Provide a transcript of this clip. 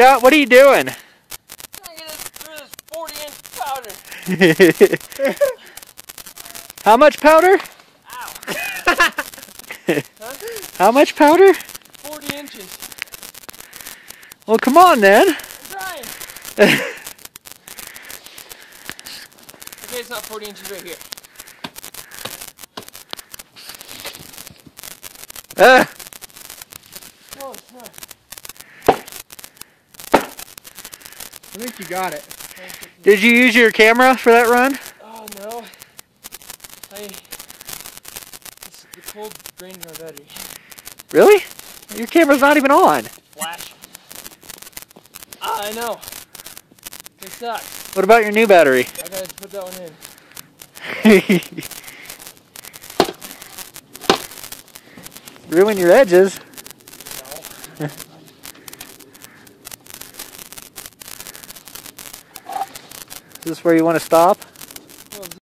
Scott, what are you doing? I'm trying to get us through this 40-inch powder. How much powder? Ow. Huh? How much powder? 40 inches. Well, come on then. I'm trying. Okay, it's not 40 inches right here. Oh, it's not. I think you got it. Did you use your camera for that run? Oh no. The cold drained my battery. Really? Your camera's not even on. Flash. Ah, I know. They suck. What about your new battery? I gotta put that one in. Ruin your edges. No. Is this where you want to stop?